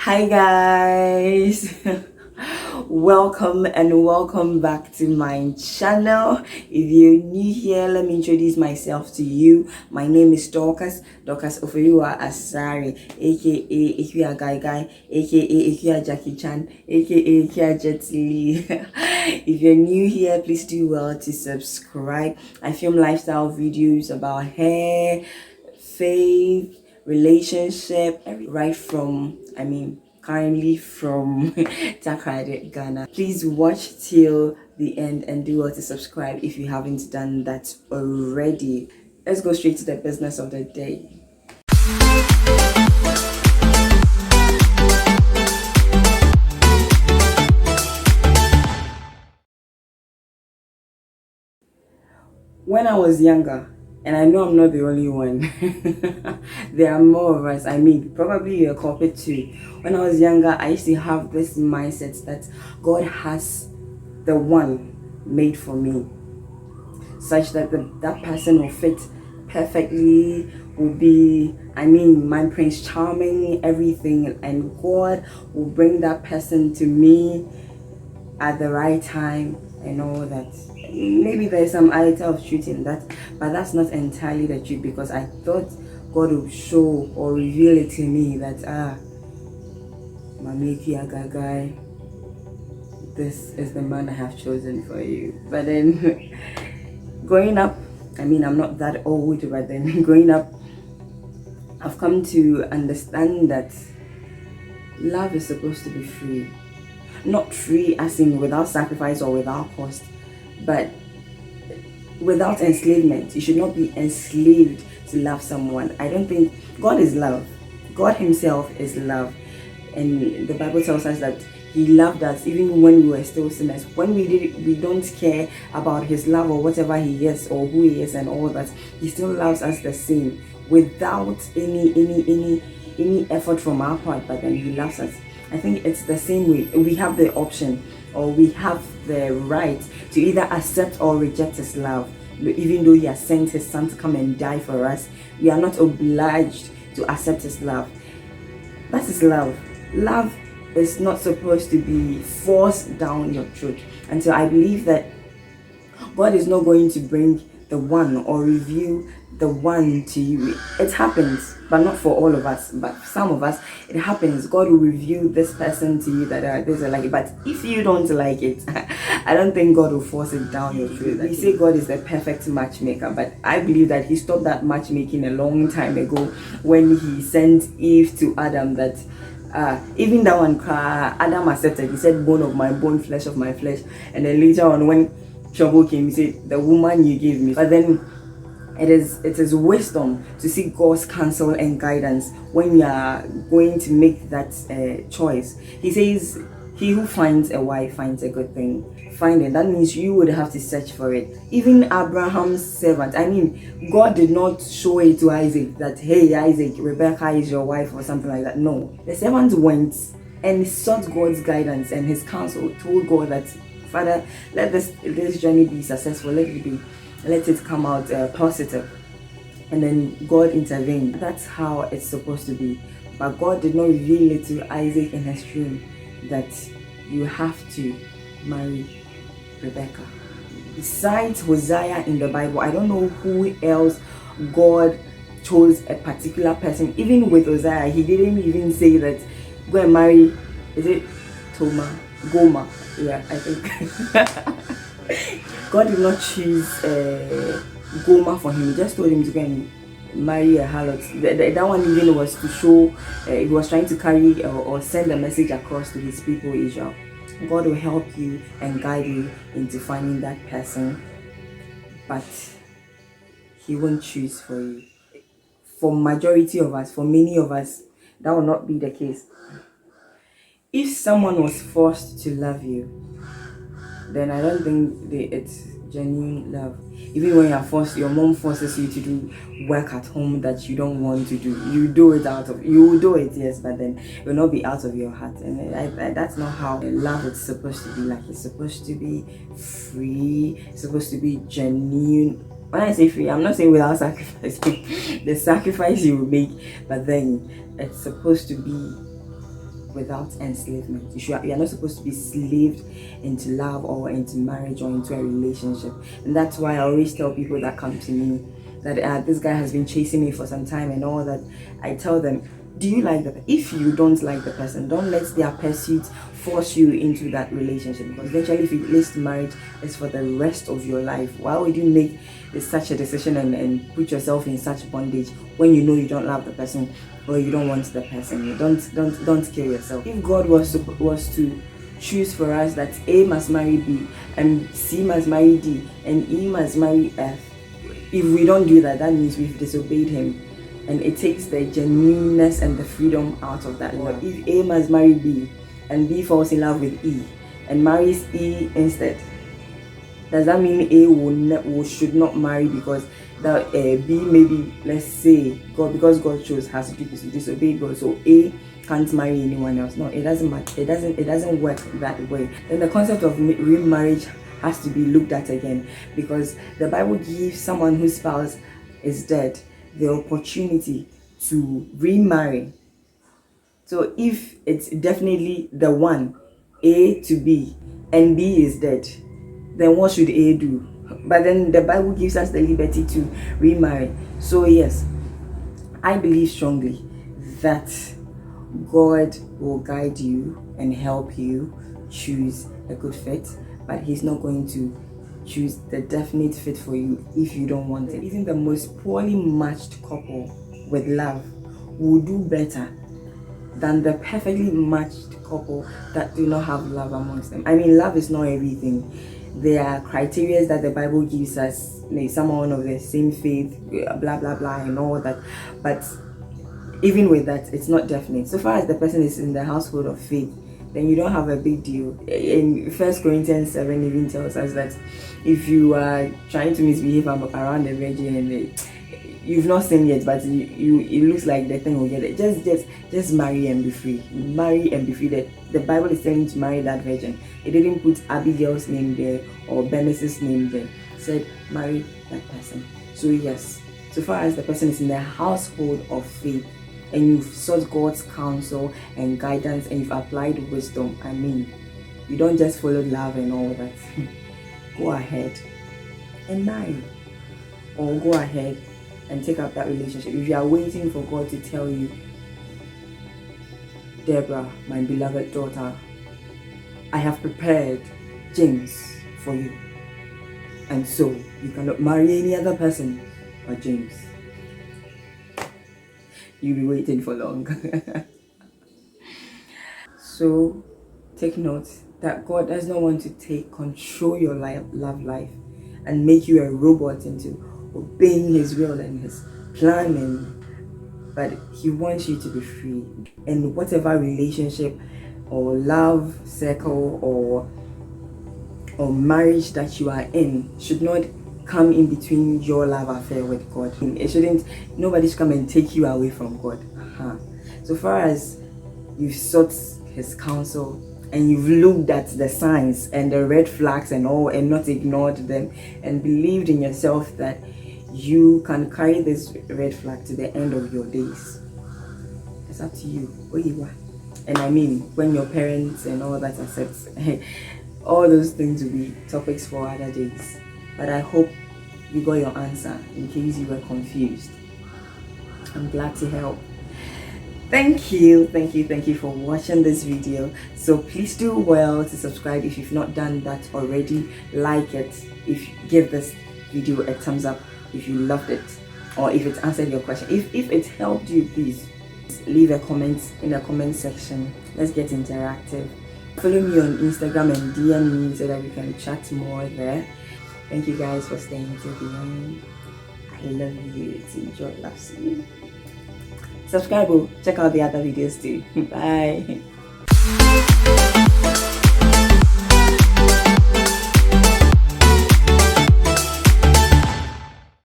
Hi guys. Welcome back to my channel. If you're new here, let me introduce myself to you. My name is Dorcas Ofeyua Asari, aka Ikuya Guy, aka Ikuya Jackie Chan, aka Ikuya Jet Li. If you're new here, please do well to subscribe. I film lifestyle videos about hair, faith, relationship, right from, currently from Takrade, Ghana. Please watch till the end and do well to subscribe if you haven't done that already. Let's go straight to the business of the day. When I was younger, and I know I'm not the only one, there are more of us. Probably you're a culprit too. When I was younger, I used to have this mindset that God has the one made for me, such that that person will fit perfectly, will be, my Prince Charming, everything, and God will bring that person to me at the right time and all that. Maybe there's some iota of truth in that, but that's not entirely the truth, because I thought God would show or reveal it to me that Mamiki Agagai, this is the man I have chosen for you. But then growing up, I'm not that old, but then growing up, I've come to understand that love is supposed to be free. Not free as in without sacrifice or without cost, but without enslavement. You should not be enslaved to love someone. I don't think God is love. God himself is love. And the Bible tells us that he loved us even when we were still sinners. When we don't care about his love or whatever he is or who he is and all that, he still loves us the same without any effort from our part, but then he loves us. I think it's the same way. We have the option, or we have the right to either accept or reject his love. Even though he has sent his son to come and die for us, we are not obliged to accept his love. That is love. Love is not supposed to be forced down your throat. And so I believe that God is not going to bring the one or reveal the one to you. It happens, but not for all of us, but some of us it happens. God will reveal this person to you that this is like it. But if you don't like it, I don't think God will force it down your throat. We say God is the perfect matchmaker, but I believe that he stopped that matchmaking a long time ago when he sent Eve to Adam. That even that one, Adam accepted. He said, bone of my bone, flesh of my flesh. And then later on, when trouble came, he said, the woman you gave me. But then it is wisdom to seek God's counsel and guidance when you are going to make that choice. He says, he who finds a wife finds a good thing. Find it. That means you would have to search for it. Even Abraham's servant, God did not show it to Isaac that, hey Isaac, Rebecca is your wife or something like that. No, the servant went and sought God's guidance and his counsel, told God that, Father, let this journey be successful. Let it come out positive. And then God intervened. That's how it's supposed to be. But God did not reveal it to Isaac in his dream that you have to marry Rebecca. Besides Hosea in the Bible, I don't know who else God chose a particular person. Even with Hosea, he didn't even say that go and marry, is it Goma? Yeah, I think. God did not choose Goma for him. He just told him to go and marry a harlot. That one even was to show he was trying to carry or send a message across to his people, Israel. God will help you and guide you into finding that person, but he won't choose for you. For majority of us, for many of us, that will not be the case. If someone was forced to love you, then I don't think it's genuine love. Even when you're forced, your mom forces you to do work at home that you don't want to do. You will do it, yes, but then it will not be out of your heart. And that's not how love is supposed to be like. It's supposed to be free, it's supposed to be genuine. When I say free, I'm not saying without sacrificing. The sacrifice you will make, but then it's supposed to be without enslavement. You are not supposed to be slaved into love or into marriage or into a relationship. And that's why I always tell people that come to me that this guy has been chasing me for some time and all that. I tell them, do you like the person? If you don't like the person, don't let their pursuit force you into that relationship, because eventually if it leads to marriage, it's for the rest of your life. Why would you make such a decision and put yourself in such bondage when you know you don't love the person or you don't want the person? Don't kill yourself. If God was to choose for us that A must marry B and C must marry D and E must marry F, if we don't do that, that means we've disobeyed him. And it takes the genuineness and the freedom out of that love. If A must marry B and B falls in love with E and marries E instead, does that mean A should not marry because that B, maybe, let's say, because God chose, has disobeyed God, so A can't marry anyone else? No, it doesn't matter. It doesn't work that way. Then the concept of remarriage has to be looked at again, because the Bible gives someone whose spouse is dead the opportunity to remarry. So if it's definitely the one, A to B, and B is dead, then what should A do? But then the Bible gives us the liberty to remarry. So yes, I believe strongly that God will guide you and help you choose a good fit, but he's not going to choose the definite fit for you if you don't want it. Even the most poorly matched couple with love will do better than the perfectly matched couple that do not have love amongst them. I mean, love is not everything. There are criteria that the Bible gives us, like someone of the same faith, blah blah blah and all that, but even with that, it's not definite. So far as the person is in the household of faith, then you don't have a big deal. In 1 Corinthians 7 even tells us that if you are trying to misbehave around the virgin and you've not sinned yet, but it looks like the thing will get it, just marry and be free. Marry and be free. That the Bible is telling you to marry that virgin. It didn't put Abigail's name there or Bernice's name there. It said marry that person. So yes, so far as the person is in the household of faith, and you've sought God's counsel and guidance and you've applied wisdom, I mean, you don't just follow love and all that. Go ahead and marry, or go ahead and take up that relationship. If you are waiting for God to tell you, Deborah, my beloved daughter, I have prepared James for you, and so you cannot marry any other person but James, you'll be waiting for long. So take note that God does not want to control your love life and make you a robot into obeying his will and his plan, but he wants you to be free. And whatever relationship or love circle or marriage that you are in should not come in between your love affair with God. It shouldn't, nobody should come and take you away from God. So far as you've sought his counsel and you've looked at the signs and the red flags and all and not ignored them and believed in yourself that you can carry this red flag to the end of your days, it's up to you where you are. And I mean, when your parents and all that accept, all those things will be topics for other days. But I hope you got your answer in case you were confused. I'm glad to help. Thank you for watching this video. So please do well to subscribe if you've not done that already. Like it, give this video a thumbs up if you loved it, or if it answered your question. If it helped you, please leave a comment in the comment section. Let's get interactive. Follow me on Instagram and DM me so that we can chat more there. Thank you guys for staying till the end. I love you. It's Enjoy Loves You. Subscribe, check out the other videos too. Bye.